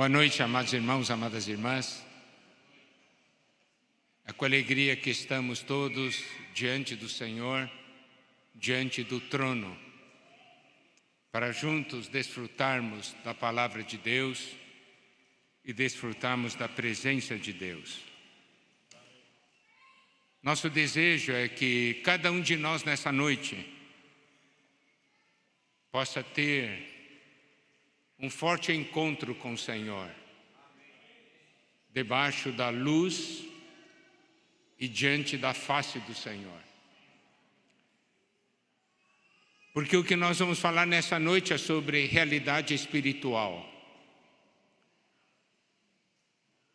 Boa noite, amados irmãos, amadas irmãs. É com alegria que estamos todos diante do Senhor, diante do trono, para juntos desfrutarmos da palavra de Deus e desfrutarmos da presença de Deus. Nosso desejo é que cada um de nós nessa noite possa ter um forte encontro com o Senhor, debaixo da luz e diante da face do Senhor. Porque o que nós vamos falar nessa noite é sobre realidade espiritual.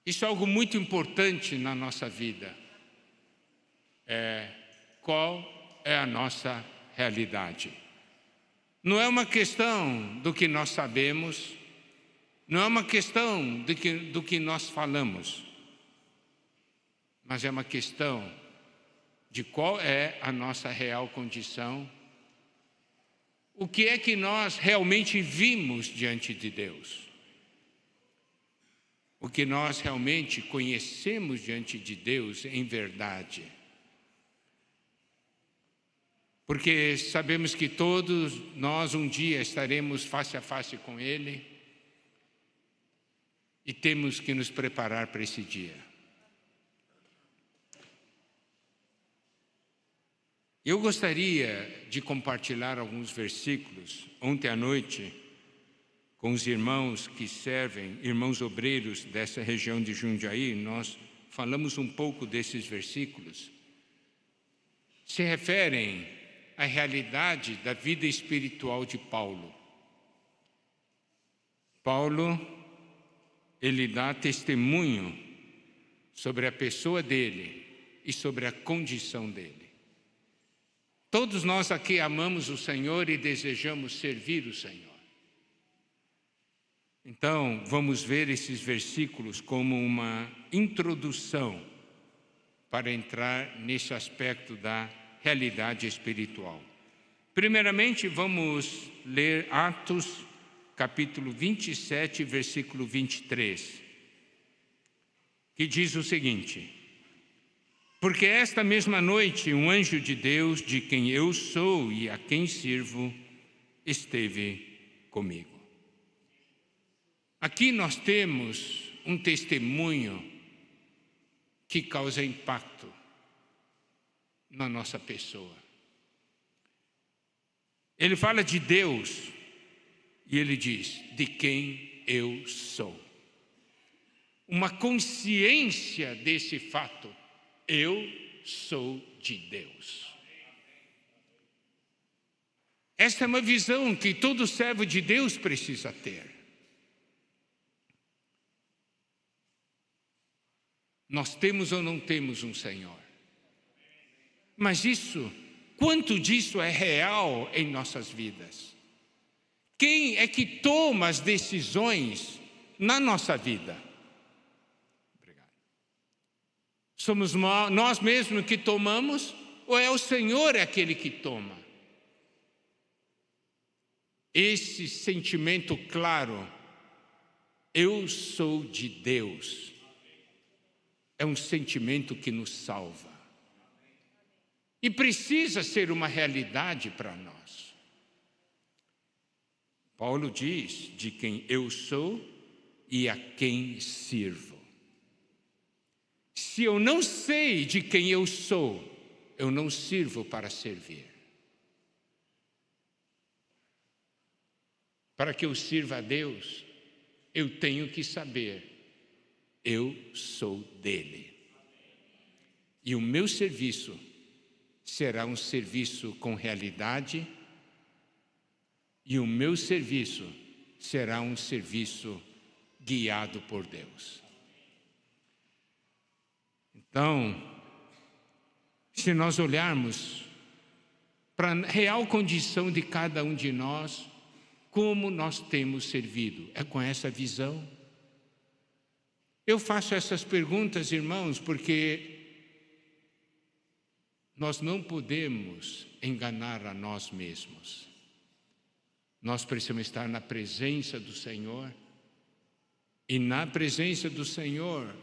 Isso é algo muito importante na nossa vida. Qual é a nossa realidade? Não é uma questão do que nós sabemos, não é uma questão do que nós falamos, mas é uma questão de qual é a nossa real condição, o que é que nós realmente vimos diante de Deus, o que nós realmente conhecemos diante de Deus em verdade. Porque sabemos que todos nós um dia estaremos face a face com Ele e temos que nos preparar para esse dia. Eu gostaria de compartilhar alguns versículos ontem à noite com os irmãos que servem, irmãos obreiros dessa região de Jundiaí. Nós falamos um pouco desses versículos. Se referem à realidade da vida espiritual de Paulo. Paulo, ele dá testemunho sobre a pessoa dele e sobre a condição dele. Todos nós aqui amamos o Senhor e desejamos servir o Senhor. Então, vamos ver esses versículos como uma introdução para entrar nesse aspecto da realidade espiritual. Primeiramente, vamos ler Atos, capítulo 27, versículo 23, que diz o seguinte: porque esta mesma noite um anjo de Deus, de quem eu sou e a quem sirvo, esteve comigo. Aqui nós temos um testemunho que causa impacto na nossa pessoa. Ele fala de Deus e ele diz: de quem eu sou. Uma consciência desse fato: eu sou de Deus. Esta é uma visão que todo servo de Deus precisa ter. Nós temos ou não temos um Senhor? Mas isso, quanto disso é real em nossas vidas? Quem é que toma as decisões na nossa vida? Obrigado. Somos nós mesmos que tomamos ou é o Senhor aquele que toma? Esse sentimento claro, eu sou de Deus, é um sentimento que nos salva. E precisa ser uma realidade para nós. Paulo diz: de quem eu sou e a quem sirvo. Se eu não sei de quem eu sou, eu não sirvo para servir. Para que eu sirva a Deus, eu tenho que saber: eu sou dele. E o meu serviço será um serviço com realidade, e o meu serviço será um serviço guiado por Deus. Então, se nós olharmos para a real condição de cada um de nós, como nós temos servido, é com essa visão. Eu faço essas perguntas, irmãos, porque nós não podemos enganar a nós mesmos. Nós precisamos estar na presença do Senhor e na presença do Senhor,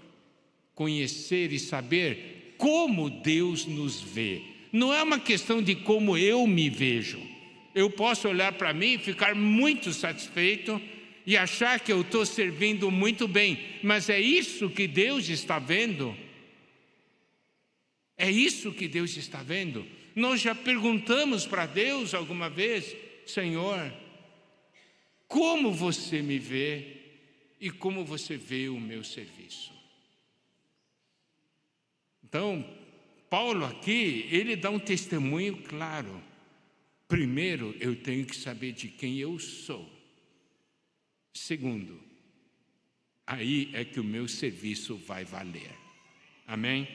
conhecer e saber como Deus nos vê. Não é uma questão de como eu me vejo. Eu posso olhar para mim e ficar muito satisfeito e achar que eu estou servindo muito bem, mas é isso que Deus está vendo? É isso que Deus está vendo? Nós já perguntamos para Deus alguma vez: Senhor, como você me vê e como você vê o meu serviço? Então, Paulo aqui, ele dá um testemunho claro. Primeiro, eu tenho que saber de quem eu sou. Segundo, aí é que o meu serviço vai valer. Amém?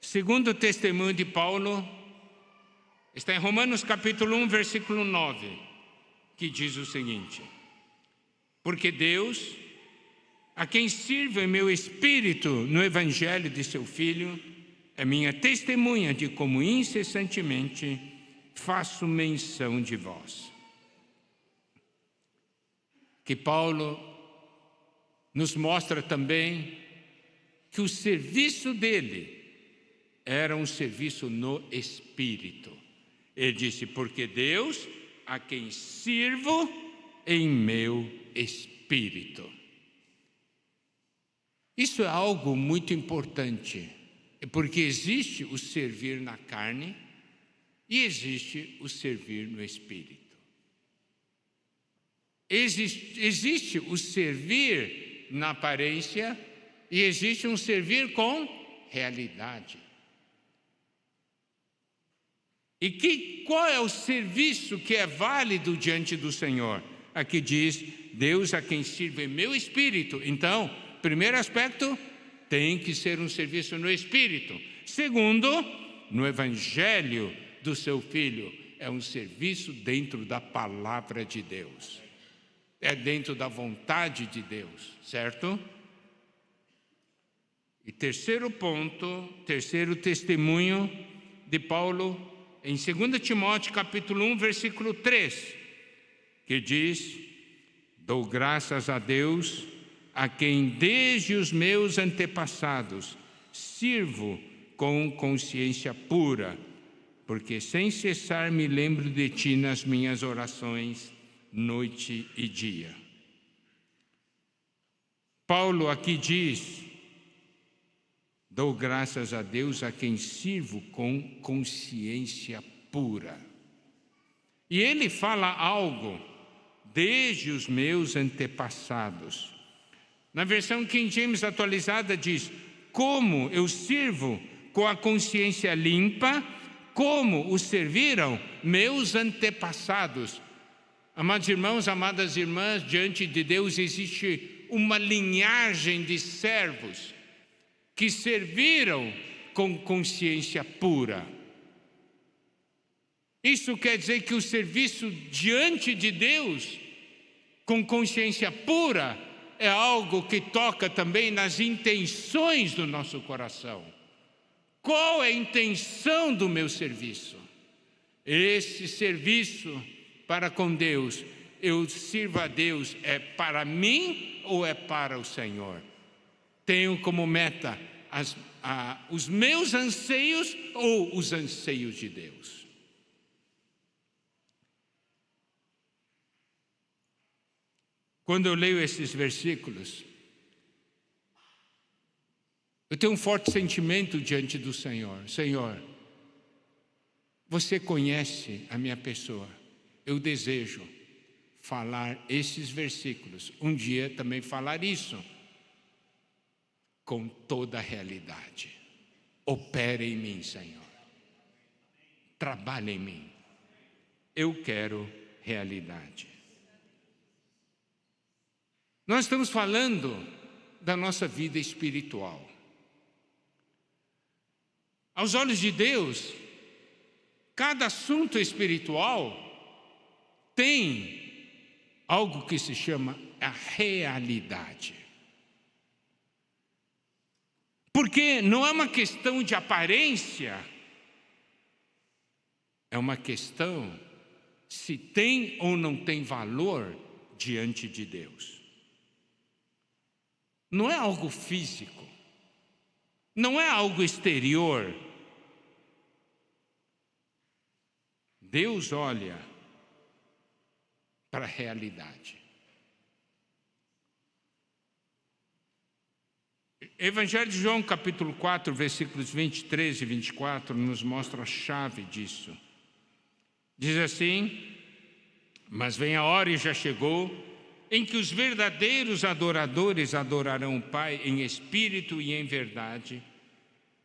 Segundo testemunho de Paulo, está em Romanos capítulo 1, versículo 9, que diz o seguinte: porque Deus, a quem sirvo em meu espírito no evangelho de seu Filho, é minha testemunha de como incessantemente faço menção de vós. Que Paulo nos mostra também que o serviço dele era um serviço no Espírito. Ele disse: porque Deus, a quem sirvo em meu Espírito. Isso é algo muito importante, porque existe o servir na carne e existe o servir no Espírito. Existe o servir na aparência e existe um servir com realidade. E qual é o serviço que é válido diante do Senhor? Aqui diz: Deus a quem sirvo em meu espírito. Então, primeiro aspecto, tem que ser um serviço no Espírito. Segundo, no Evangelho do seu Filho, é um serviço dentro da palavra de Deus. É dentro da vontade de Deus, certo? E terceiro ponto, terceiro testemunho de Paulo, em 2 Timóteo capítulo 1, versículo 3, que diz: dou graças a Deus, a quem desde os meus antepassados sirvo com consciência pura, porque sem cessar me lembro de ti nas minhas orações, noite e dia. Paulo aqui diz: dou graças a Deus a quem sirvo com consciência pura. E ele fala algo, desde os meus antepassados. Na versão King James atualizada diz: como eu sirvo com a consciência limpa, como o serviram meus antepassados. Amados irmãos, amadas irmãs, diante de Deus existe uma linhagem de servos que serviram com consciência pura. Isso quer dizer que o serviço diante de Deus com consciência pura é algo que toca também nas intenções do nosso coração. Qual é a intenção do meu serviço? Esse serviço para com Deus, eu sirvo a Deus, é para mim ou é para o Senhor? Tenho como meta os meus anseios ou os anseios de Deus? Quando eu leio esses versículos, eu tenho um forte sentimento diante do Senhor. Senhor, você conhece a minha pessoa. Eu desejo falar esses versículos. Um dia também falar isso com toda a realidade. Opere em mim, Senhor. Trabalhe em mim. Eu quero realidade. Nós estamos falando da nossa vida espiritual. Aos olhos de Deus, cada assunto espiritual tem algo que se chama a realidade. Porque não é uma questão de aparência, é uma questão se tem ou não tem valor diante de Deus. não é algo físico, não é algo exterior. Deus olha para a realidade. Evangelho de João, capítulo 4, versículos 23 e 24, nos mostra a chave disso. Diz assim: mas vem a hora e já chegou, em que os verdadeiros adoradores adorarão o Pai em espírito e em verdade,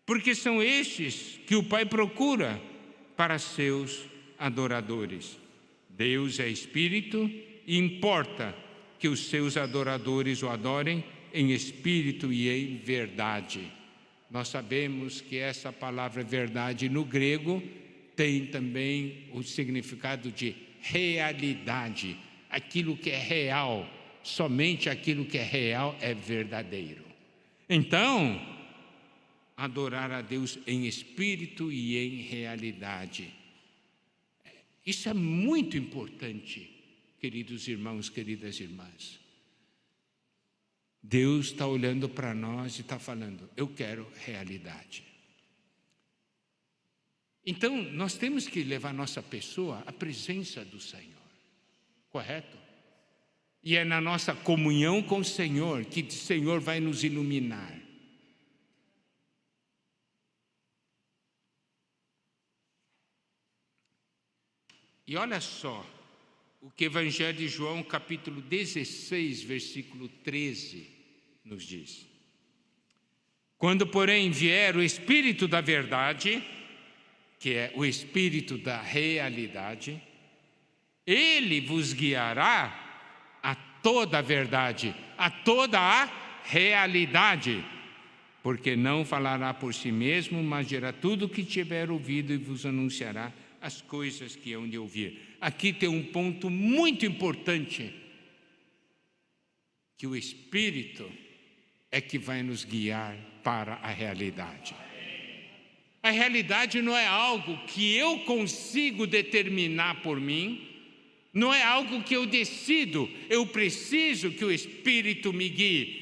porque são estes que o Pai procura para seus adoradores. Deus é espírito e importa que os seus adoradores o adorem em espírito e em verdade. Nós sabemos que essa palavra verdade no grego tem também o significado de realidade. Aquilo que é real, somente aquilo que é real é verdadeiro. Então, adorar a Deus em espírito e em realidade. Isso é muito importante, queridos irmãos, queridas irmãs. Deus está olhando para nós e está falando: eu quero realidade. Então, nós temos que levar nossa pessoa à presença do Senhor, correto? E é na nossa comunhão com o Senhor que o Senhor vai nos iluminar. E olha só o que o Evangelho de João, capítulo 16, versículo 13, nos diz. Quando, porém, vier o Espírito da verdade, que é o Espírito da realidade, Ele vos guiará a toda a verdade, a toda a realidade, porque não falará por si mesmo, mas dirá tudo o que tiver ouvido e vos anunciará as coisas que hão de ouvir. Aqui tem um ponto muito importante, que o Espírito é que vai nos guiar para a realidade. A realidade não é algo que eu consigo determinar por mim, não é algo que eu decido, eu preciso que o Espírito me guie.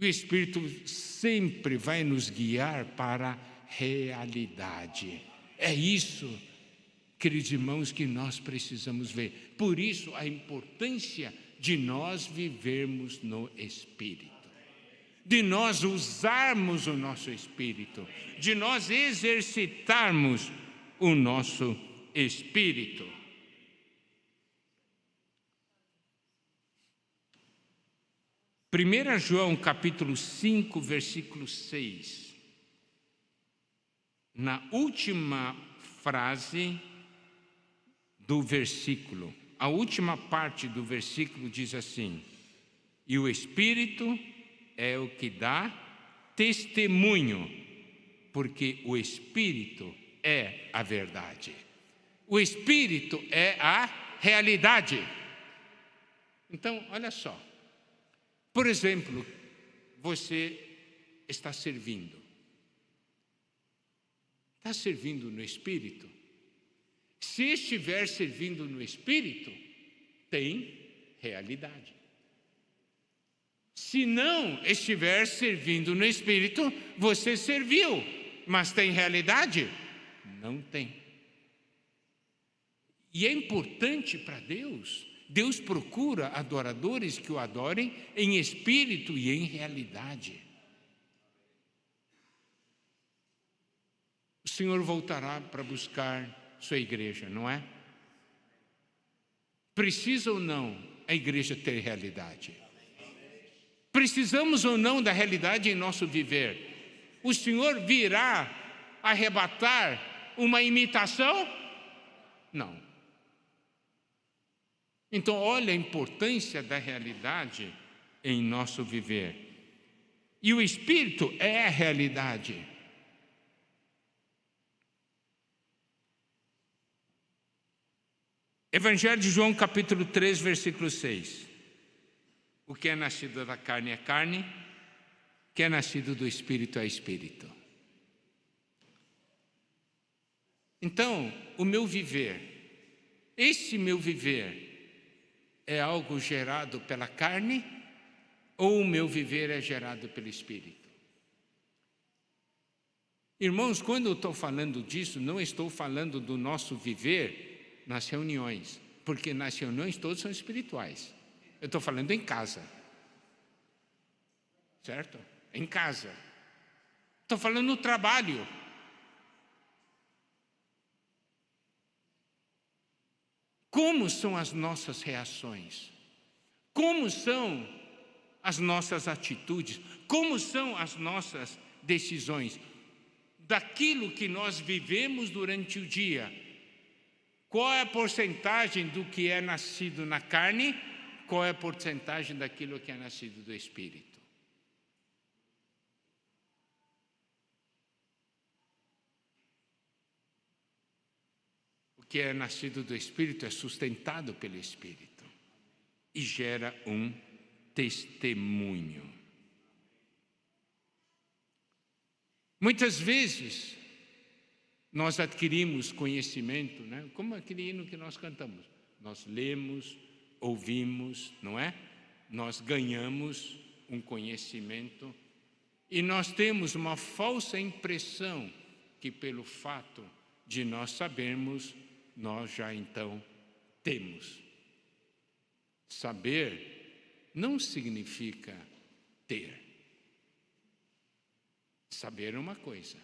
O Espírito sempre vai nos guiar para a realidade. É isso, queridos irmãos, que nós precisamos ver. Por isso a importância de nós vivermos no Espírito, de nós usarmos o nosso Espírito, de nós exercitarmos o nosso Espírito. Primeira João, capítulo 5, versículo 6. Na última frase do versículo, a última parte do versículo diz assim: e o Espírito é o que dá testemunho, porque o Espírito é a verdade. O Espírito é a realidade. Então, olha só. Por exemplo, você está servindo. Está servindo no Espírito? Se estiver servindo no Espírito, tem realidade. Se não estiver servindo no Espírito, você serviu, mas tem realidade? Não tem. E é importante para Deus. Deus procura adoradores que o adorem em espírito e em realidade. O Senhor voltará para buscar sua igreja, não é? Precisa ou não a igreja ter realidade? Precisamos ou não da realidade em nosso viver? O Senhor virá arrebatar uma imitação? Não. Então, olha a importância da realidade em nosso viver. E o Espírito é a realidade. Evangelho de João, capítulo 3, versículo 6. O que é nascido da carne é carne, o que é nascido do Espírito é Espírito. Então, o meu viver, esse meu viver, é algo gerado pela carne ou o meu viver é gerado pelo Espírito? Irmãos, quando eu estou falando disso, não estou falando do nosso viver nas reuniões, porque nas reuniões todos são espirituais. Eu estou falando em casa, certo? Em casa. Estou falando no trabalho. Como são as nossas reações? Como são as nossas atitudes? Como são as nossas decisões? Daquilo que nós vivemos durante o dia, qual é a porcentagem do que é nascido na carne, qual é a porcentagem daquilo que é nascido do Espírito? O que é nascido do Espírito é sustentado pelo Espírito e gera um testemunho. Muitas vezes, nós adquirimos conhecimento, né? Como aquele hino que nós cantamos. Nós lemos, ouvimos, não é? Nós ganhamos um conhecimento e nós temos uma falsa impressão que pelo fato de nós sabermos, nós já então temos. Saber não significa ter. Saber é uma coisa.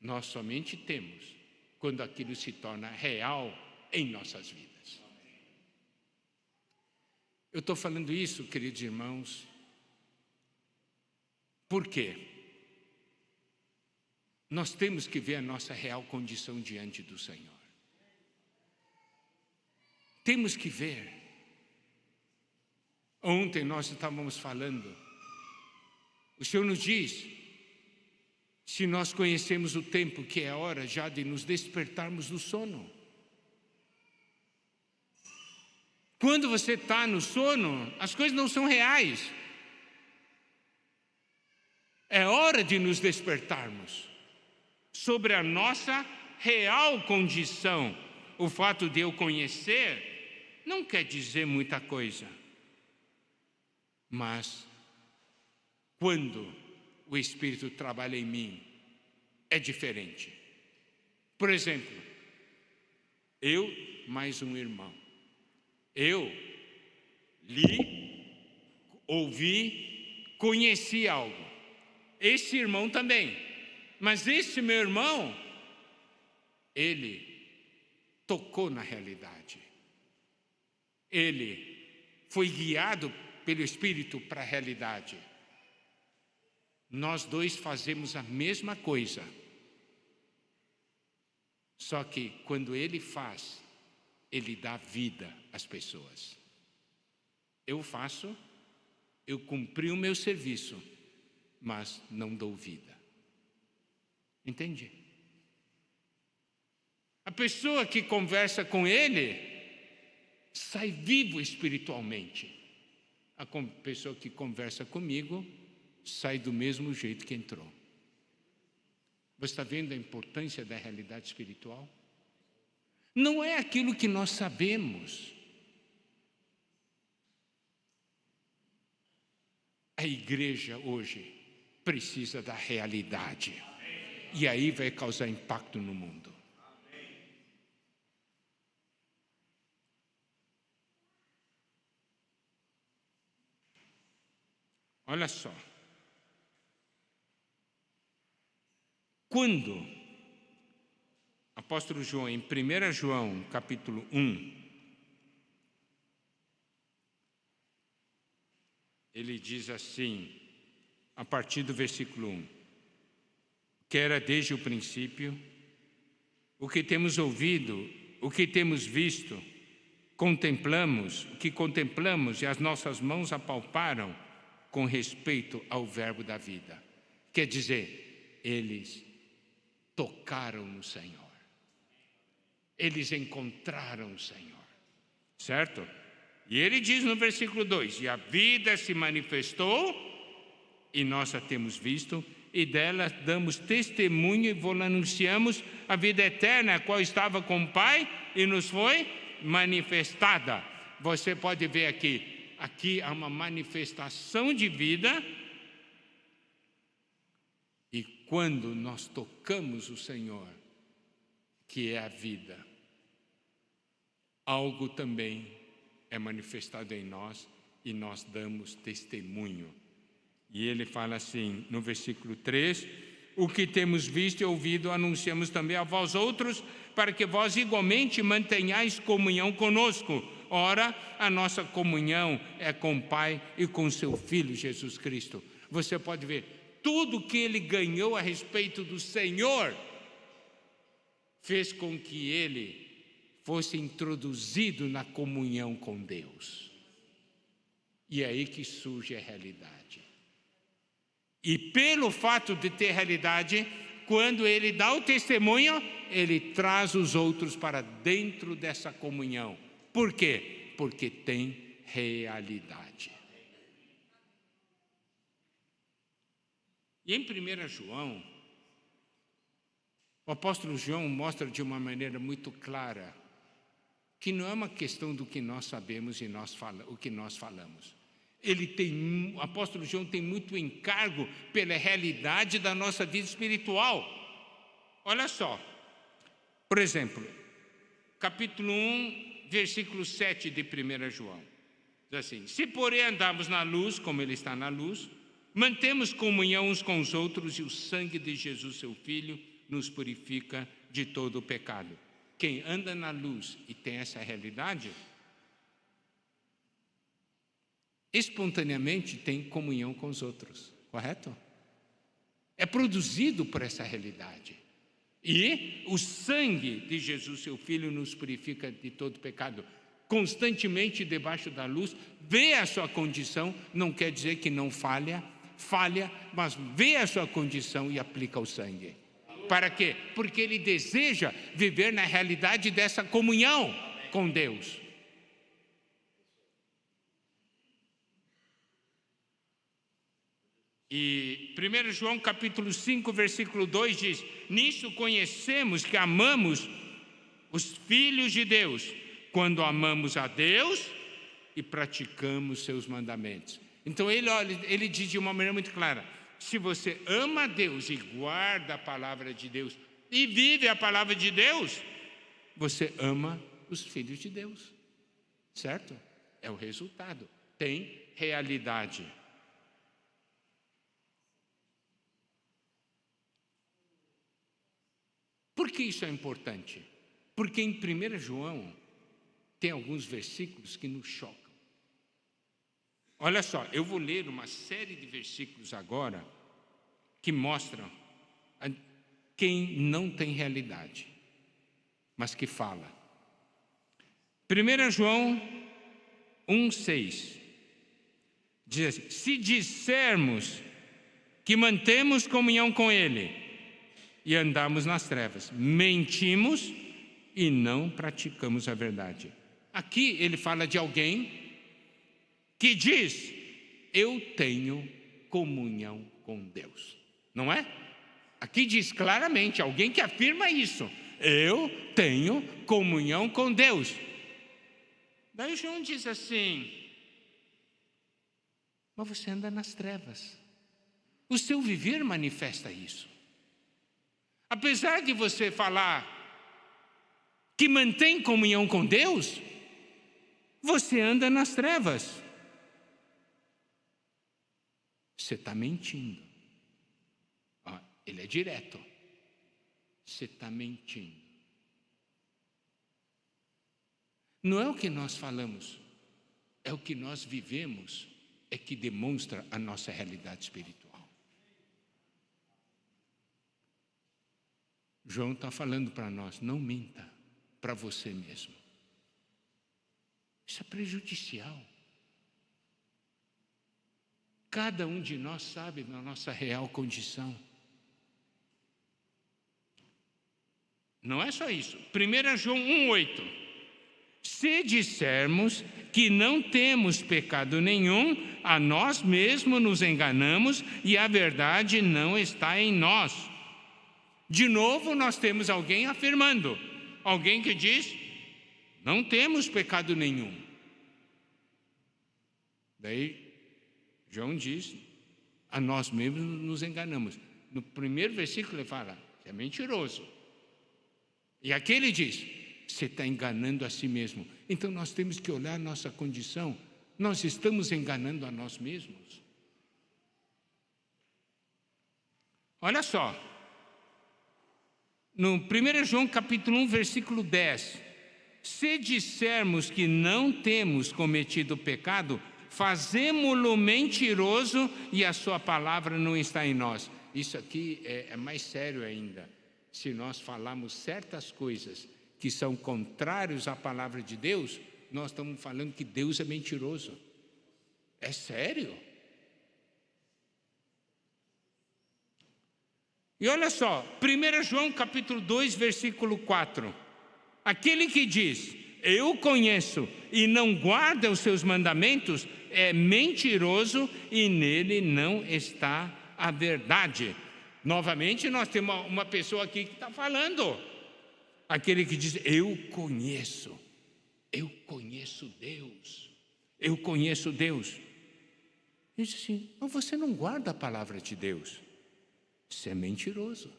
Nós somente temos quando aquilo se torna real em nossas vidas. Eu estou falando isso, queridos irmãos, por quê? Nós temos que ver a nossa real condição diante do Senhor. Temos que ver. Ontem nós estávamos falando, o Senhor nos diz, se nós conhecemos o tempo que é hora já de nos despertarmos do sono. Quando você está no sono, as coisas não são reais. É hora de nos despertarmos sobre a nossa real condição. O fato de eu conhecer não quer dizer muita coisa. Mas quando o Espírito trabalha em mim, é diferente. Por exemplo, eu mais um irmão. Eu li, ouvi, conheci algo. Esse irmão também. Mas esse meu irmão, ele tocou na realidade. Ele foi guiado pelo Espírito para a realidade. Nós dois fazemos a mesma coisa. Só que quando ele faz, ele dá vida às pessoas. Eu faço, eu cumpri o meu serviço, mas não dou vida. Entende? A pessoa que conversa com ele sai vivo espiritualmente. A pessoa que conversa comigo sai do mesmo jeito que entrou. Você está vendo a importância da realidade espiritual? Não é aquilo que nós sabemos. A igreja hoje precisa da realidade. E aí vai causar impacto no mundo. Olha só. Quando apóstolo João, em 1 João, capítulo 1, ele diz assim, a partir do versículo 1, que era desde o princípio, o que temos ouvido, o que temos visto, contemplamos, o que contemplamos e as nossas mãos apalparam com respeito ao verbo da vida. Quer dizer, eles tocaram no Senhor. Eles encontraram o Senhor. Certo? E ele diz no versículo 2, e a vida se manifestou, e nós a temos visto, e dela damos testemunho e vos anunciamos a vida eterna, a qual estava com o Pai, e nos foi manifestada. Você pode ver aqui, aqui há uma manifestação de vida. E quando nós tocamos o Senhor, que é a vida, algo também é manifestado em nós e nós damos testemunho. E ele fala assim, no versículo 3, o que temos visto e ouvido anunciamos também a vós outros, para que vós igualmente mantenhais comunhão conosco. Ora, a nossa comunhão é com o Pai e com seu Filho Jesus Cristo. Você pode ver, tudo que ele ganhou a respeito do Senhor fez com que ele fosse introduzido na comunhão com Deus. E é aí que surge a realidade. E pelo fato de ter realidade, quando ele dá o testemunho, ele traz os outros para dentro dessa comunhão. Por quê? Porque tem realidade. E em 1 João, o apóstolo João mostra de uma maneira muito clara que não é uma questão do que nós sabemos e o que nós falamos. O apóstolo João tem muito encargo pela realidade da nossa vida espiritual. Olha só, por exemplo, capítulo 1, versículo 7 de 1 João. Diz assim, se porém andarmos na luz, como ele está na luz, mantemos comunhão uns com os outros e o sangue de Jesus, seu Filho, nos purifica de todo o pecado. Quem anda na luz e tem essa realidade, espontaneamente tem comunhão com os outros, correto? É produzido por essa realidade. E o sangue de Jesus, seu Filho, nos purifica de todo pecado. Constantemente debaixo da luz, vê a sua condição, não quer dizer que não falha, mas vê a sua condição e aplica o sangue. Para quê? Porque ele deseja viver na realidade dessa comunhão com Deus. E 1 João capítulo 5, versículo 2 diz, nisso conhecemos que amamos os filhos de Deus, quando amamos a Deus e praticamos seus mandamentos. Então ele diz de uma maneira muito clara, se você ama a Deus e guarda a palavra de Deus e vive a palavra de Deus, você ama os filhos de Deus, certo? É o resultado, tem realidade. Por que isso é importante? Porque em 1 João tem alguns versículos que nos chocam. Olha só, eu vou ler uma série de versículos agora que mostram quem não tem realidade, mas que fala. 1 João 1,6 diz assim, se dissermos que mantemos comunhão com Ele e andamos nas trevas, mentimos e não praticamos a verdade. Aqui ele fala de alguém que diz, eu tenho comunhão com Deus, não é? Aqui diz claramente, alguém que afirma isso, eu tenho comunhão com Deus. Daí João diz assim, mas você anda nas trevas, o seu viver manifesta isso. Apesar de você falar que mantém comunhão com Deus, você anda nas trevas. Você está mentindo. Ele é direto. Você está mentindo. Não é o que nós falamos, é o que nós vivemos, é que demonstra a nossa realidade espiritual. João está falando para nós, não minta para você mesmo. Isso é prejudicial. Cada um de nós sabe da nossa real condição. Não é só isso. 1 João 1,8. Se dissermos que não temos pecado nenhum, a nós mesmos nos enganamos e a verdade não está em nós. De novo, nós temos alguém afirmando, alguém que diz, não temos pecado nenhum. Daí, João diz, a nós mesmos nos enganamos. No primeiro versículo ele fala, você é mentiroso. E aqui ele diz, você está enganando a si mesmo. Então nós temos que olhar a nossa condição. Nós estamos enganando a nós mesmos. Olha só. No 1 João capítulo 1, versículo 10. Se dissermos que não temos cometido pecado, fazemo-lo mentiroso e a sua palavra não está em nós. Isso aqui é mais sério ainda. Se nós falarmos certas coisas que são contrários à palavra de Deus, nós estamos falando que Deus é mentiroso. É sério. E olha só, 1 João capítulo 2, versículo 4. Aquele que diz, eu conheço e não guarda os seus mandamentos, é mentiroso e nele não está a verdade. Novamente, nós temos uma pessoa aqui que está falando. Aquele que diz, eu conheço Deus, eu conheço Deus. Ele diz assim, mas você não guarda a palavra de Deus. Você é mentiroso.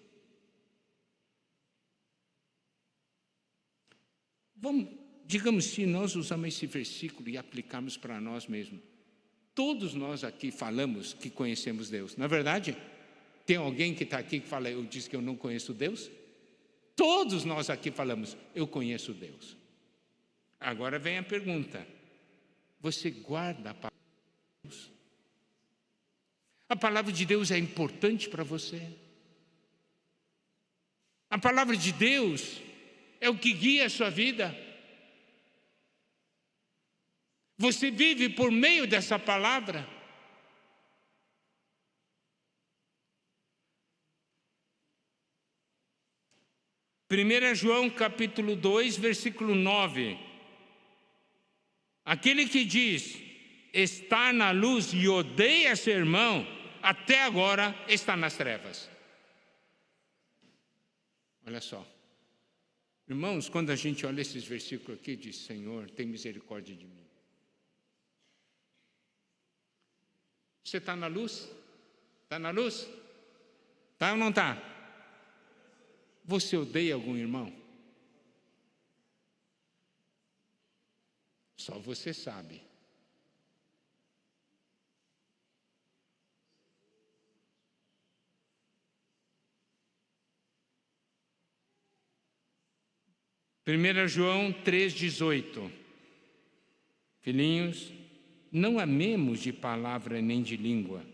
Digamos, se nós usamos esse versículo e aplicarmos para nós mesmos, todos nós aqui falamos que conhecemos Deus. Na verdade, tem alguém que está aqui que fala, eu disse que eu não conheço Deus? Todos nós aqui falamos, eu conheço Deus. Agora vem a pergunta, você guarda a palavra de Deus? A palavra de Deus é importante para você? A palavra de Deus é o que guia a sua vida? Você vive por meio dessa palavra? Primeira João capítulo 2, versículo 9. Aquele que diz, está na luz e odeia seu irmão, até agora está nas trevas. Olha só. Irmãos, quando a gente olha esses versículos aqui, diz, Senhor, tem misericórdia de mim. Você está na luz? Está na luz? Está ou não está? Você odeia algum irmão? Só você sabe. Primeira João 3,18. Filhinhos, não amemos de palavra nem de língua,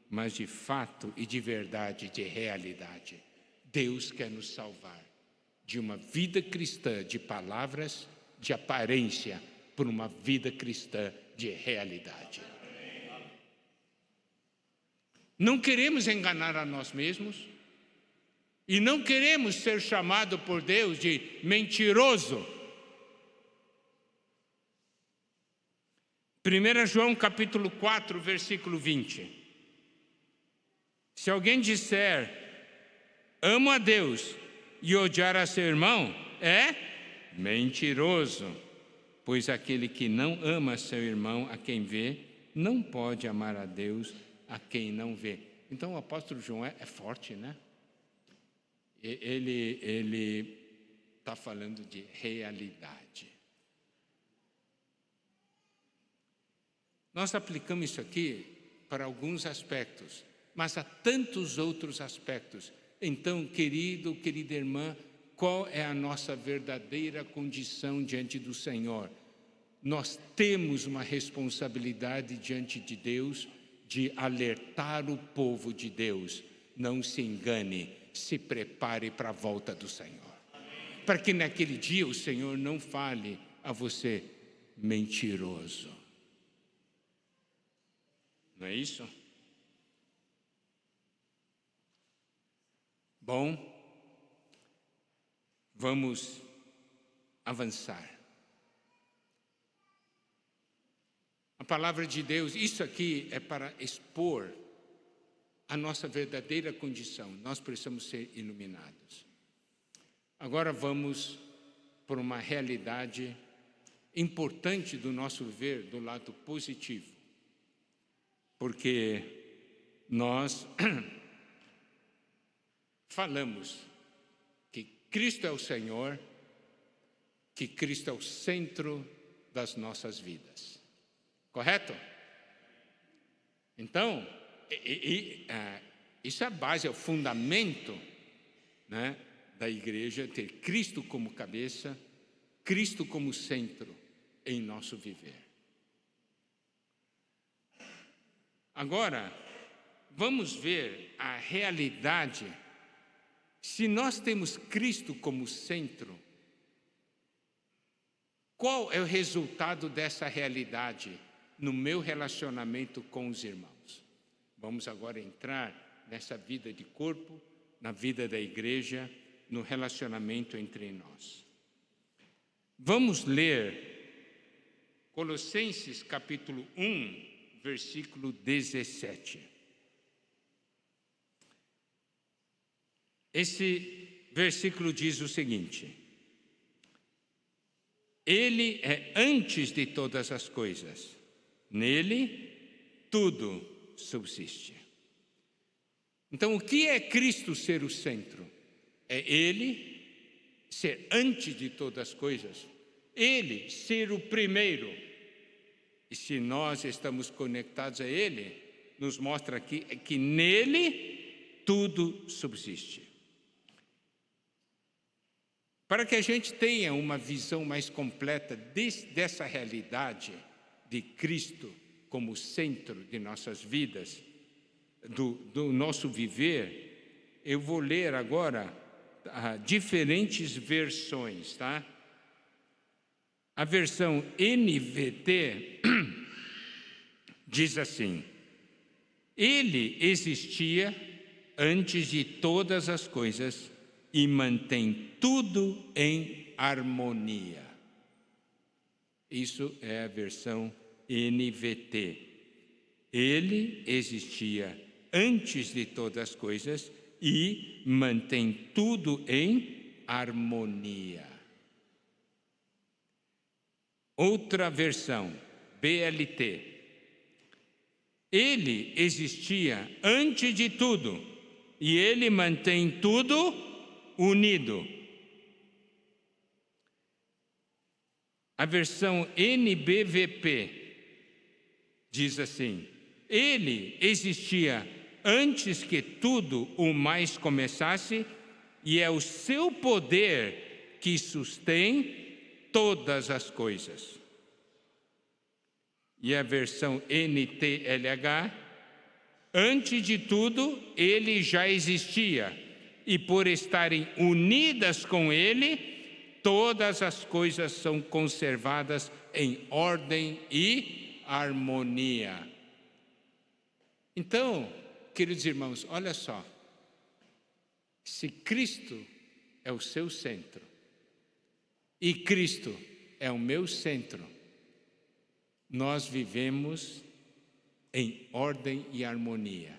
mas de fato e de verdade, de realidade. Deus quer nos salvar de uma vida cristã de palavras, de aparência, por uma vida cristã de realidade. Não queremos enganar a nós mesmos e não queremos ser chamados por Deus de mentiroso. 1 João capítulo 4, versículo 20. Se alguém disser, amo a Deus e odiar a seu irmão, é mentiroso. Pois aquele que não ama seu irmão a quem vê, não pode amar a Deus a quem não vê. Então o apóstolo João é forte, né? Ele está falando de realidade. Nós aplicamos isso aqui para alguns aspectos, mas há tantos outros aspectos. Então, querida irmã, qual é a nossa verdadeira condição diante do Senhor? Nós temos uma responsabilidade diante de Deus de alertar o povo de Deus. Não se engane, se prepare para a volta do Senhor. Para que naquele dia o Senhor não fale a você, mentiroso. Não é isso? Bom, vamos avançar. A palavra de Deus, isso aqui é para expor a nossa verdadeira condição. Nós precisamos ser iluminados. Agora vamos por uma realidade importante do nosso viver do lado positivo. porque nós falamos que Cristo é o Senhor, que Cristo é o centro das nossas vidas. Correto? Então, isso é a base, é o fundamento, né, da igreja, ter Cristo como cabeça, Cristo como centro em nosso viver. Agora, vamos ver a realidade. Se nós temos Cristo como centro, qual é o resultado dessa realidade no meu relacionamento com os irmãos? Vamos agora entrar nessa vida de corpo, na vida da igreja, no relacionamento entre nós. Vamos ler Colossenses capítulo 1, versículo 17. Esse versículo diz o seguinte: Ele é antes de todas as coisas, nele tudo subsiste. Então, o que é Cristo ser o centro? É Ele ser antes de todas as coisas, Ele ser o primeiro. E se nós estamos conectados a Ele, nos mostra aqui que nele tudo subsiste. Para que a gente tenha uma visão mais completa dessa realidade de Cristo como centro de nossas vidas, do nosso viver, eu vou ler agora diferentes versões, tá? A versão NVT diz assim: Ele existia antes de todas as coisas e mantém tudo em harmonia. Isso é a versão NVT. Ele existia antes de todas as coisas e mantém tudo em harmonia. Outra versão, BLT. Ele existia antes de tudo e ele mantém tudo unido. A versão NBVP diz assim: Ele existia antes que tudo o mais começasse e é o seu poder que sustém todas as coisas. E a versão NTLH: Antes de tudo, ele já existia, e por estarem unidas com ele, todas as coisas são conservadas em ordem e harmonia. Então, queridos irmãos, olha só. Se Cristo é o seu centro, e Cristo é o meu centro, nós vivemos em ordem e harmonia.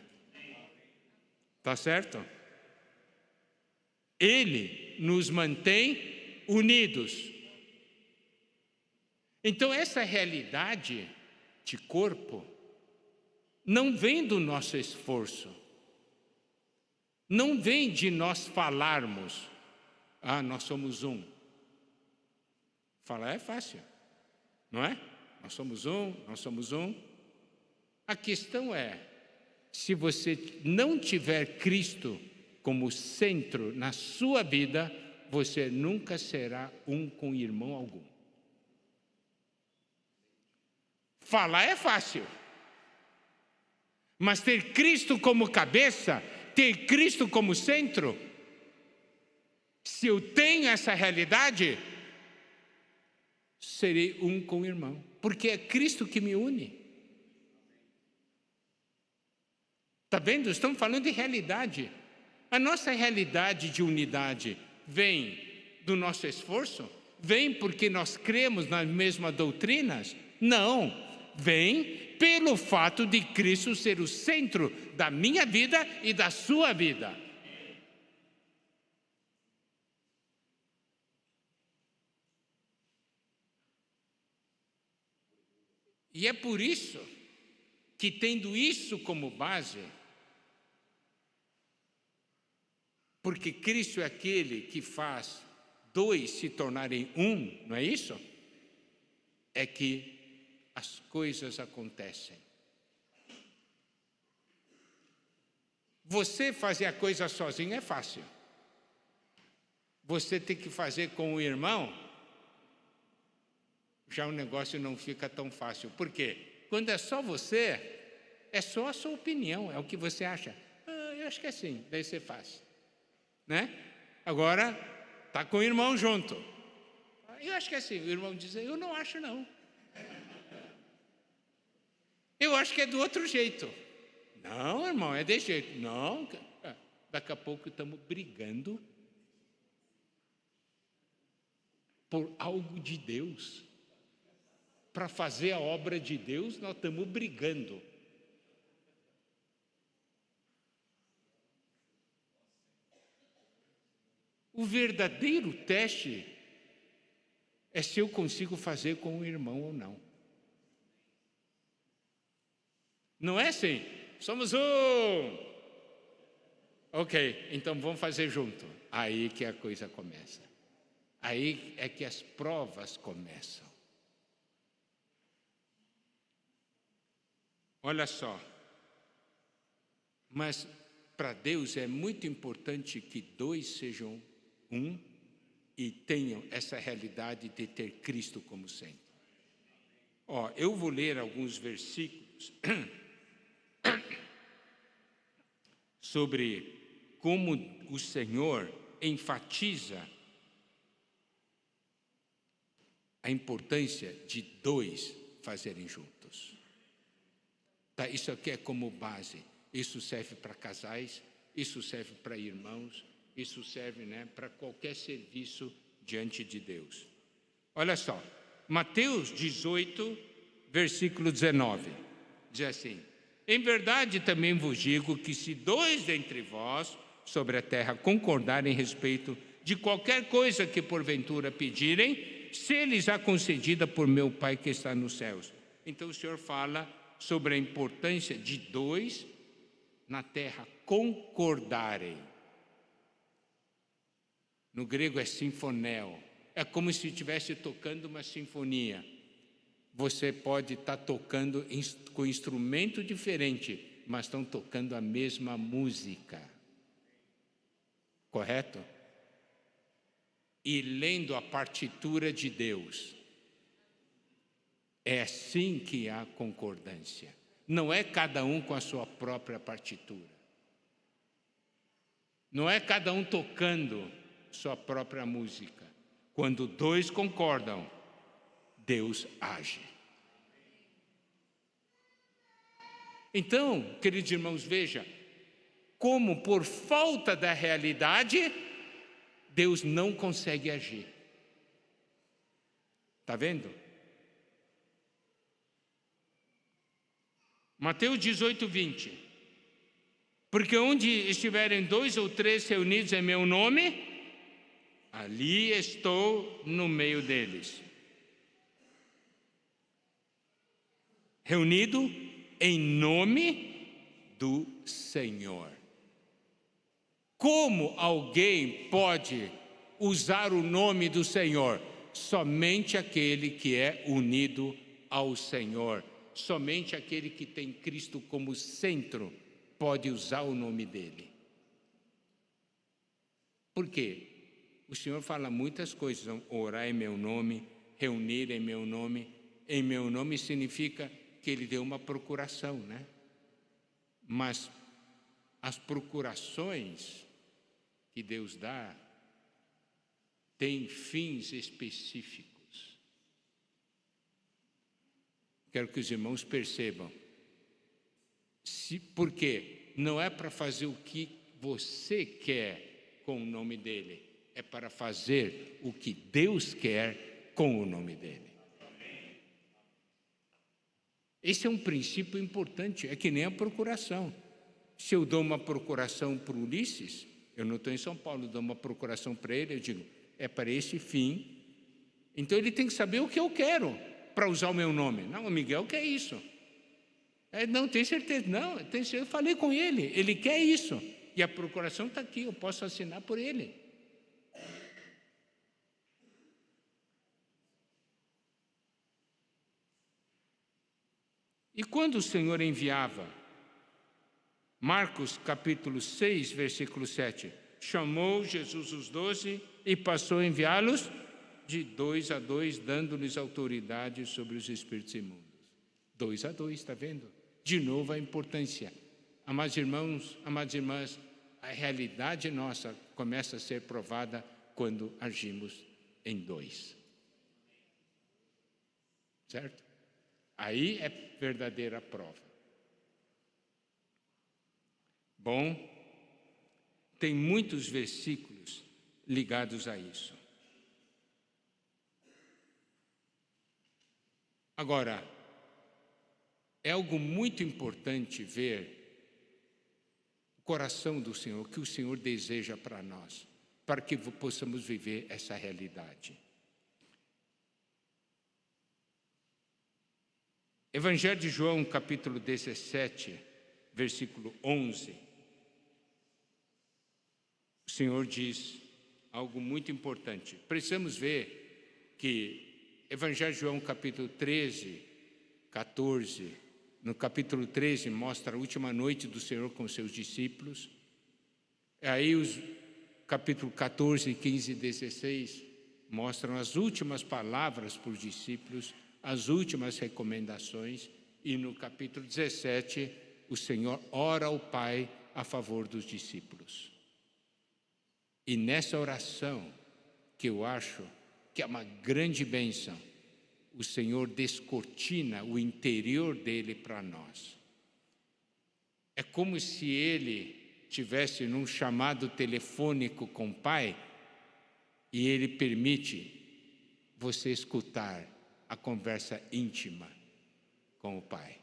Tá certo? Ele nos mantém unidos. Então, essa realidade de corpo não vem do nosso esforço, não vem de nós falarmos: nós somos um. Falar é fácil, não é? Nós somos um, nós somos um. A questão é, se você não tiver Cristo como centro na sua vida, você nunca será um com irmão algum. Falar é fácil, mas ter Cristo como cabeça, ter Cristo como centro, se eu tenho essa realidade, serei um com o irmão, porque é Cristo que me une. Está vendo? Estamos falando de realidade. A nossa realidade de unidade vem do nosso esforço? Vem porque nós cremos nas mesmas doutrinas? Não. Vem pelo fato de Cristo ser o centro da minha vida e da sua vida. E é por isso que, tendo isso como base, porque Cristo é aquele que faz dois se tornarem um, não é isso? É que as coisas acontecem. Você fazer a coisa sozinho é fácil. Você tem que fazer com o irmão, já o negócio não fica tão fácil. Por quê? Quando é só você, é só a sua opinião, é o que você acha. Eu acho que é assim, daí você faz. Né? Agora, está com o irmão junto. Eu acho que é assim, o irmão diz, eu não acho não. Eu acho que é do outro jeito. Não, irmão, é desse jeito. Não, daqui a pouco estamos brigando por algo de Deus. Para fazer a obra de Deus, nós estamos brigando. O verdadeiro teste é se eu consigo fazer com o irmão ou não. Não é assim, somos um. Ok, então vamos fazer junto. Aí que a coisa começa. Aí é que as provas começam. Olha só, mas para Deus é muito importante que dois sejam um e tenham essa realidade de ter Cristo como centro. Eu vou ler alguns versículos sobre como o Senhor enfatiza a importância de dois fazerem juntos. Tá, isso aqui é como base. Isso serve para casais, isso serve para irmãos, isso serve, para qualquer serviço diante de Deus. Olha só, Mateus 18, versículo 19, diz assim: em verdade também vos digo que se dois dentre vós sobre a terra concordarem a respeito de qualquer coisa que porventura pedirem, se-lhes há concedida por meu Pai que está nos céus. Então o Senhor fala sobre a importância de dois na terra concordarem. No grego é sinfonel. É como se estivesse tocando uma sinfonia. Você pode estar tocando com instrumento diferente, mas estão tocando a mesma música. Correto? E lendo a partitura de Deus. É assim que há concordância. Não é cada um com a sua própria partitura. Não é cada um tocando sua própria música. Quando dois concordam, Deus age. Então, queridos irmãos, veja como por falta da realidade, Deus não consegue agir. Está vendo? Mateus 18, 20. Porque onde estiverem dois ou três reunidos em meu nome, ali estou no meio deles. Reunido em nome do Senhor. Como alguém pode usar o nome do Senhor? Somente aquele que é unido ao Senhor. Somente aquele que tem Cristo como centro pode usar o nome dele. Por quê? O Senhor fala muitas coisas. Orar em meu nome, reunir em meu nome. Em meu nome significa que ele deu uma procuração, Mas as procurações que Deus dá têm fins específicos. Quero que os irmãos percebam. Porque não é para fazer o que você quer com o nome dele, é para fazer o que Deus quer com o nome dele. Esse é um princípio importante, é que nem a procuração. Se eu dou uma procuração para o Ulisses, eu não estou em São Paulo, eu dou uma procuração para ele, eu digo, é para esse fim. Então ele tem que saber o que eu quero para usar o meu nome. Não, o Miguel quer isso. Não, tem certeza? Não, eu falei com ele, ele quer isso. E a procuração está aqui, eu posso assinar por ele. E quando o Senhor enviava, Marcos capítulo 6, versículo 7, chamou Jesus os 12 e passou a enviá-los de 2 a 2, dando-lhes autoridade sobre os espíritos imundos. 2 a 2, está vendo? De novo a importância. Amados irmãos, amadas irmãs, a realidade nossa começa a ser provada quando agimos em 2. Certo? Aí é verdadeira prova. Bom, tem muitos versículos ligados a isso. Agora, é algo muito importante ver o coração do Senhor, o que o Senhor deseja para nós, para que possamos viver essa realidade. Evangelho de João, capítulo 17, versículo 11. O Senhor diz algo muito importante. Precisamos ver que Evangelho de João, capítulo 13, 14, no capítulo 13 mostra a última noite do Senhor com seus discípulos. Aí os capítulo 14, 15 e 16 mostram as últimas palavras para os discípulos, as últimas recomendações. E no capítulo 17, o Senhor ora ao Pai a favor dos discípulos. E nessa oração, que eu acho que é uma grande bênção, o Senhor descortina o interior dele para nós. É como se ele tivesse num chamado telefônico com o Pai e ele permite você escutar a conversa íntima com o Pai.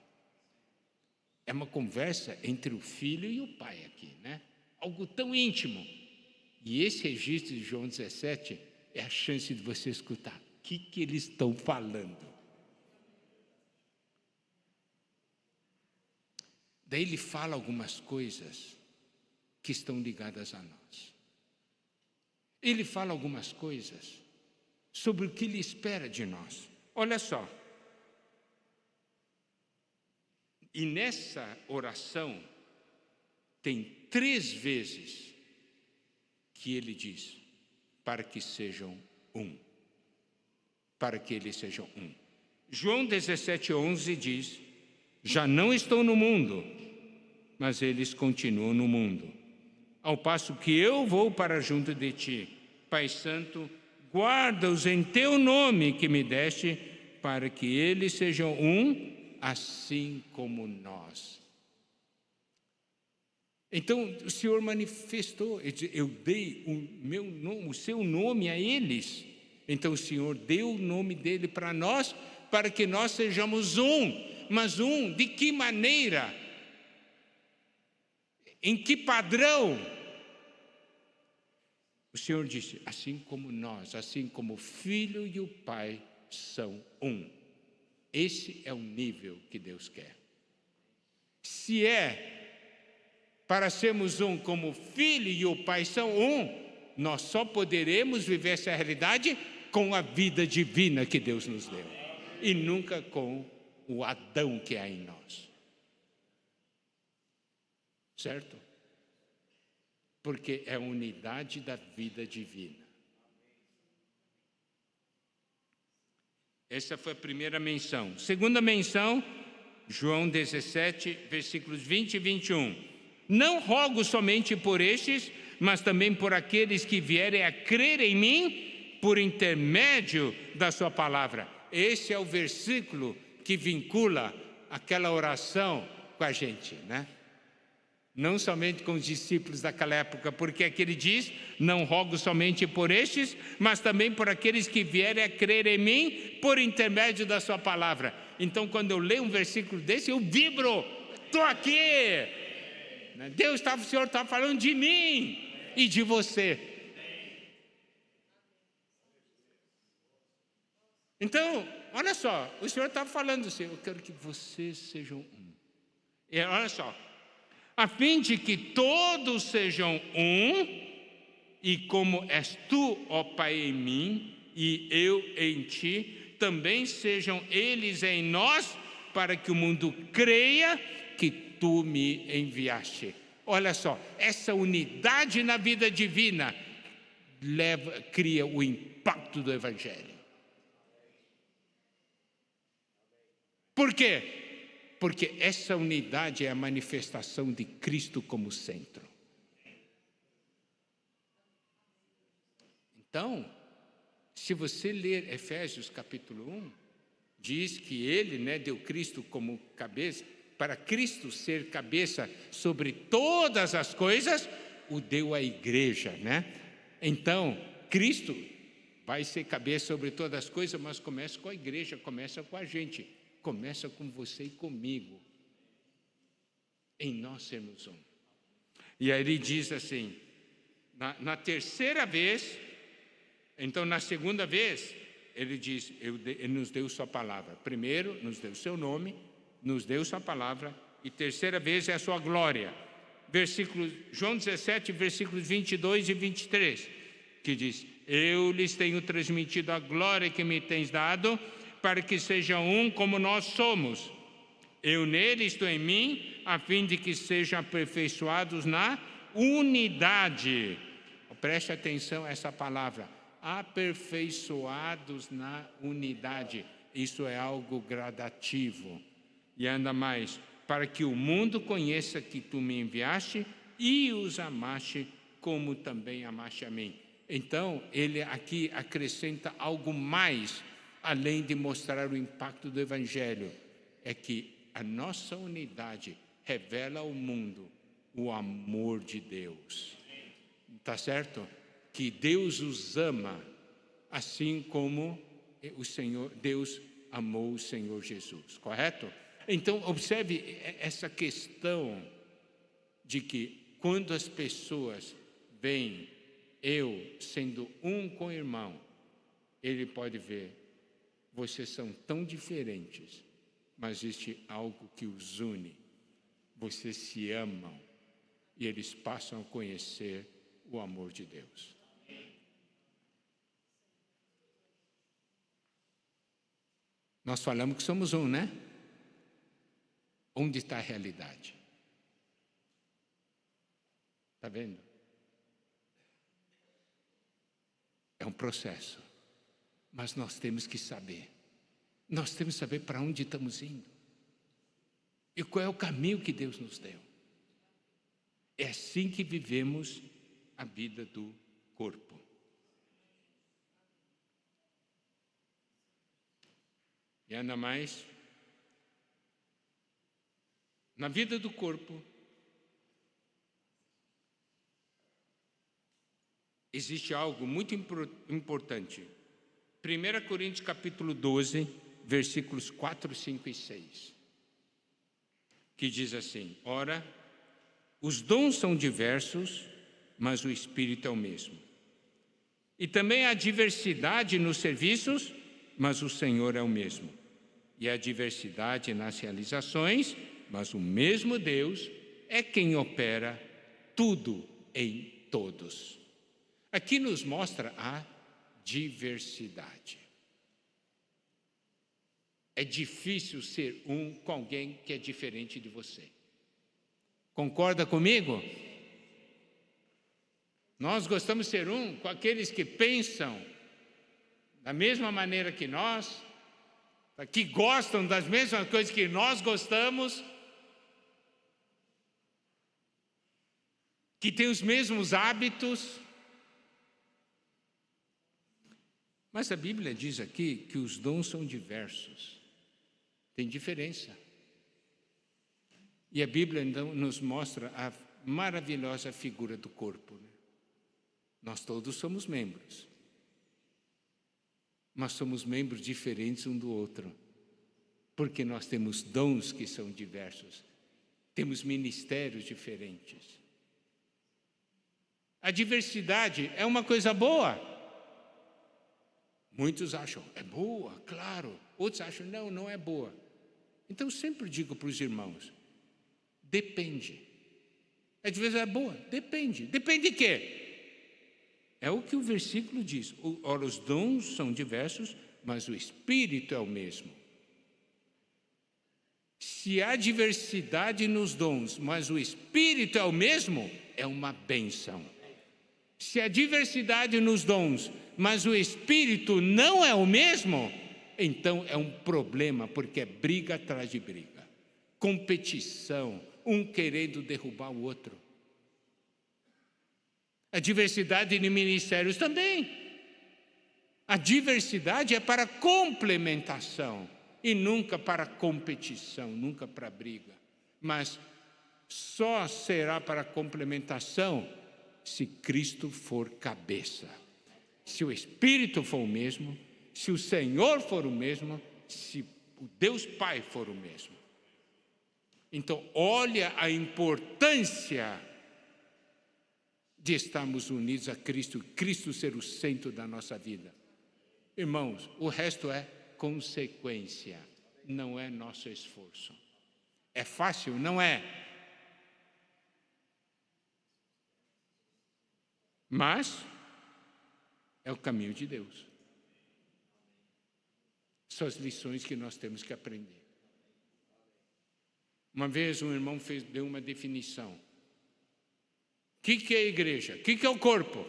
É uma conversa entre o Filho e o Pai aqui, né? Algo tão íntimo. E esse registro de João 17 é a chance de você escutar o que eles estão falando. Daí ele fala algumas coisas que estão ligadas a nós. Ele fala algumas coisas sobre o que ele espera de nós. Olha só. E nessa oração tem 3 vezes que ele diz, para que sejam um. Para que eles sejam um. João 17:11 diz, já não estou no mundo, mas eles continuam no mundo. Ao passo que eu vou para junto de ti, Pai Santo, guarda-os em teu nome que me deste, para que eles sejam um, assim como nós. Então, o Senhor manifestou, eu dei o seu nome a eles. Então, o Senhor deu o nome dele para nós, para que nós sejamos um. Mas um, de que maneira? Em que padrão? O Senhor disse, assim como nós, assim como o Filho e o Pai são um. Esse é o nível que Deus quer. Se é para sermos um como o Filho e o Pai são um, nós só poderemos viver essa realidade com a vida divina que Deus nos deu. E nunca com o Adão que há em nós. Certo? Porque é a unidade da vida divina. Essa foi a primeira menção. Segunda menção, João 17, versículos 20 e 21. Não rogo somente por estes, mas também por aqueles que vierem a crer em mim, por intermédio da sua palavra. Esse é o versículo que vincula aquela oração com a gente, né? Não somente com os discípulos daquela época, porque aqui ele diz, não rogo somente por estes, mas também por aqueles que vierem a crer em mim, por intermédio da sua palavra. Então, quando eu leio um versículo desse, eu vibro, estou aqui. O Senhor está falando de mim e de você. Então, olha só, o Senhor está falando assim, eu quero que vocês sejam um. E olha só, a fim de que todos sejam um, e como és tu, ó Pai, em mim, e eu em ti, também sejam eles em nós, para que o mundo creia que tu me enviaste. Olha só, essa unidade na vida divina cria o impacto do Evangelho. Por quê? Porque essa unidade é a manifestação de Cristo como centro. Então, se você ler Efésios capítulo 1, diz que ele, deu Cristo como cabeça, para Cristo ser cabeça sobre todas as coisas, o deu à igreja, Então, Cristo vai ser cabeça sobre todas as coisas, mas começa com a igreja, começa com a gente, começa com você e comigo, em nós sermos um. E aí ele diz assim, na terceira vez, então na segunda vez, ele diz, ele nos deu sua palavra. Primeiro, nos deu seu nome, nos deu sua palavra, e terceira vez é a sua glória. João 17, versículos 22 e 23, que diz, eu lhes tenho transmitido a glória que me tens dado, para que sejam um como nós somos. Eu nele, estou em mim, a fim de que sejam aperfeiçoados na unidade. Preste atenção a essa palavra, aperfeiçoados na unidade. Isso é algo gradativo. E ainda mais, para que o mundo conheça que tu me enviaste e os amaste como também amaste a mim. Então, ele aqui acrescenta algo mais, além de mostrar o impacto do Evangelho, é que a nossa unidade revela ao mundo o amor de Deus. Tá certo? Que Deus os ama, assim como Deus amou o Senhor Jesus, correto? Então, observe essa questão de que quando as pessoas veem eu sendo um com o irmão, ele pode ver, vocês são tão diferentes, mas existe algo que os une, vocês se amam e eles passam a conhecer o amor de Deus. Nós falamos que somos um, Onde está a realidade? Está vendo? É um processo, mas nós temos que saber. Nós temos que saber para onde estamos indo e qual é o caminho que Deus nos deu. É assim que vivemos a vida do corpo. E ainda mais, na vida do corpo, existe algo muito importante. 1 Coríntios capítulo 12, versículos 4, 5 e 6, que diz assim, ora, os dons são diversos, mas o Espírito é o mesmo. E também há diversidade nos serviços, mas o Senhor é o mesmo. E há diversidade nas realizações, mas o mesmo Deus é quem opera tudo em todos. Aqui nos mostra a diversidade. É difícil ser um com alguém que é diferente de você. Concorda comigo? Nós gostamos de ser um com aqueles que pensam da mesma maneira que nós, que gostam das mesmas coisas que nós gostamos, que têm os mesmos hábitos. Mas a Bíblia diz aqui que os dons são diversos, tem diferença. E a Bíblia então nos mostra a maravilhosa figura do corpo. Nós todos somos membros, mas somos membros diferentes um do outro, porque nós temos dons que são diversos, temos ministérios diferentes. A diversidade é uma coisa boa. Muitos acham, é boa, claro. Outros acham, não é boa. Então, eu sempre digo para os irmãos, Depende. Às vezes é boa, depende. Depende de quê? É o que o versículo diz. Ora, os dons são diversos, mas o Espírito é o mesmo. Se há diversidade nos dons, mas o Espírito é o mesmo, é uma bênção. Se há diversidade nos dons, mas o Espírito não é o mesmo, então é um problema, porque é briga atrás de briga. Competição, um querendo derrubar o outro. A diversidade de ministérios também. A diversidade é para complementação e nunca para competição, nunca para briga. Mas só será para complementação se Cristo for cabeça. Se o Espírito for o mesmo, se o Senhor for o mesmo, se o Deus Pai for o mesmo. Então, olha a importância de estarmos unidos a Cristo, Cristo ser o centro da nossa vida. Irmãos, o resto é consequência, não é nosso esforço. É fácil? Não é. Mas é o caminho de Deus. São as lições que nós temos que aprender. Uma vez um irmão deu uma definição. O que é a igreja? O que é o corpo?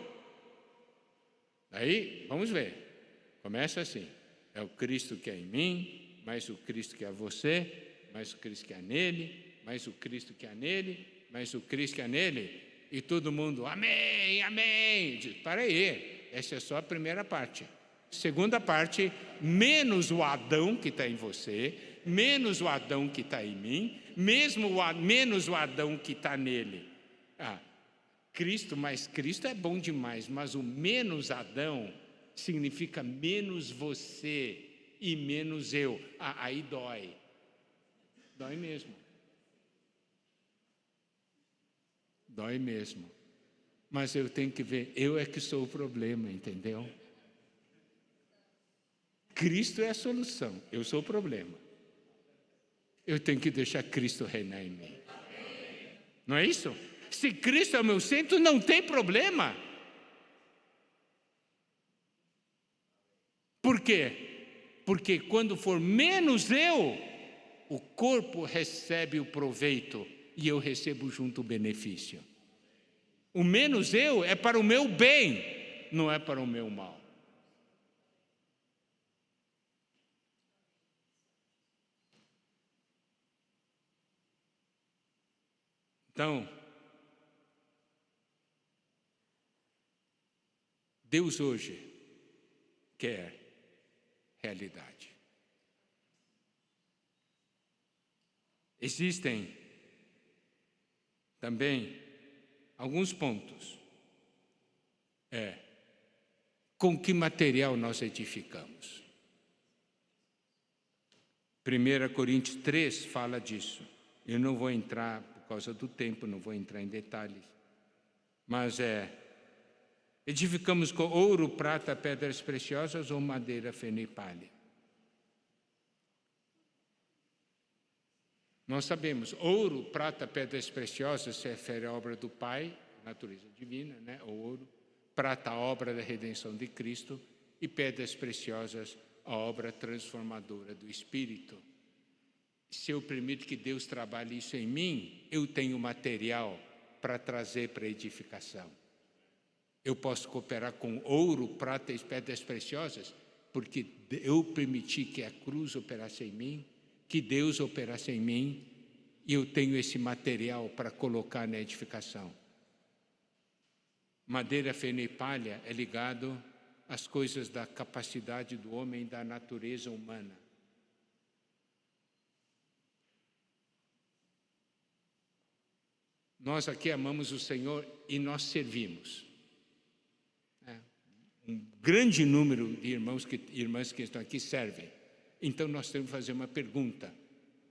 Aí, vamos ver. Começa assim. É o Cristo que é em mim, mais o Cristo que é você, mais o Cristo que é nele, mais o Cristo que é nele, mais o Cristo que é nele. E todo mundo, amém, amém. Diz, para aí, essa é só a primeira parte. Segunda parte, menos o Adão que está em você, menos o Adão que está em mim, menos o Adão que está nele. Cristo mais Cristo é bom demais, mas o menos Adão significa menos você e menos eu. Aí dói. Dói mesmo. Dói mesmo. Mas eu tenho que ver, eu é que sou o problema, entendeu? Cristo é a solução, eu sou o problema. Eu tenho que deixar Cristo reinar em mim. Não é isso? Se Cristo é o meu centro, não tem problema. Por quê? Porque quando for menos eu, o corpo recebe o proveito e eu recebo junto o benefício. O menos eu é para o meu bem, não é para o meu mal. Então, Deus hoje quer realidade. Existem também alguns pontos. Com que material nós edificamos? 1 Coríntios 3 fala disso. Eu não vou entrar, por causa do tempo, não vou entrar em detalhes. Mas edificamos com ouro, prata, pedras preciosas ou madeira, feno e palha? Nós sabemos, ouro, prata, pedras preciosas se refere à obra do Pai, natureza divina, né? O ouro, prata, a obra da redenção de Cristo, e pedras preciosas, a obra transformadora do Espírito. Se eu permito que Deus trabalhe isso em mim, eu tenho material para trazer para a edificação. Eu posso cooperar com ouro, prata e pedras preciosas, porque eu permiti que a cruz operasse em mim, que Deus operasse em mim, e eu tenho esse material para colocar na edificação. Madeira, feno e palha é ligado às coisas da capacidade do homem e da natureza humana. Nós aqui amamos o Senhor e nós servimos. Um grande número de irmãs que estão aqui servem. Então nós temos que fazer uma pergunta,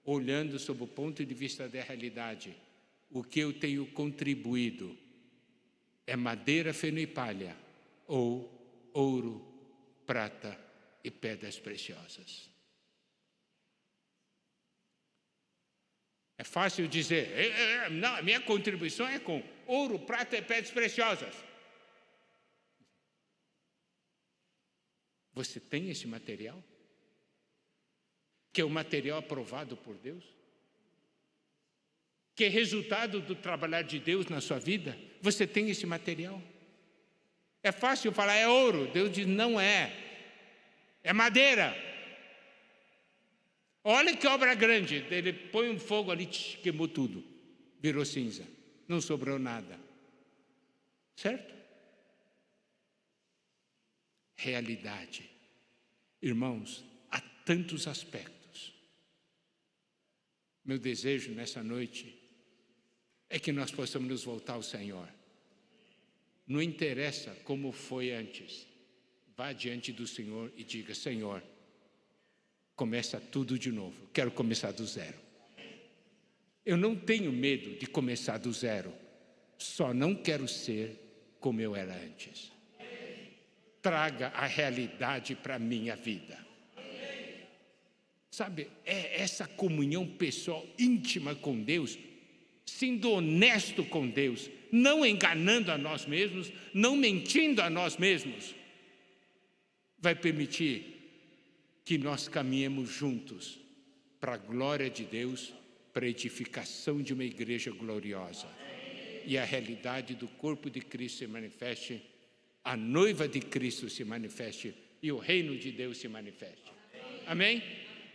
olhando sob o ponto de vista da realidade. O que eu tenho contribuído é madeira, feno e palha, ou ouro, prata e pedras preciosas? É fácil dizer, não, a minha contribuição é com ouro, prata e pedras preciosas. Você tem esse material? Que é o material aprovado por Deus? Que é resultado do trabalhar de Deus na sua vida? Você tem esse material? É fácil falar, é ouro. Deus diz, não é. É madeira. Olha que obra grande. Ele põe um fogo ali, queimou tudo. Virou cinza. Não sobrou nada. Certo? Realidade. Irmãos, há tantos aspectos. Meu desejo nessa noite é que nós possamos nos voltar ao Senhor. Não interessa como foi antes. Vá diante do Senhor e diga, Senhor, começa tudo de novo. Quero começar do zero. Eu não tenho medo de começar do zero. Só não quero ser como eu era antes. Traga a realidade para a minha vida. Sabe, é essa comunhão pessoal íntima com Deus, sendo honesto com Deus, não enganando a nós mesmos, não mentindo a nós mesmos, vai permitir que nós caminhemos juntos para a glória de Deus, para a edificação de uma igreja gloriosa. E a realidade do corpo de Cristo se manifeste, a noiva de Cristo se manifeste e o reino de Deus se manifeste. Amém?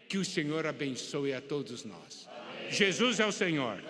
Que o Senhor abençoe a todos nós. Jesus é o Senhor.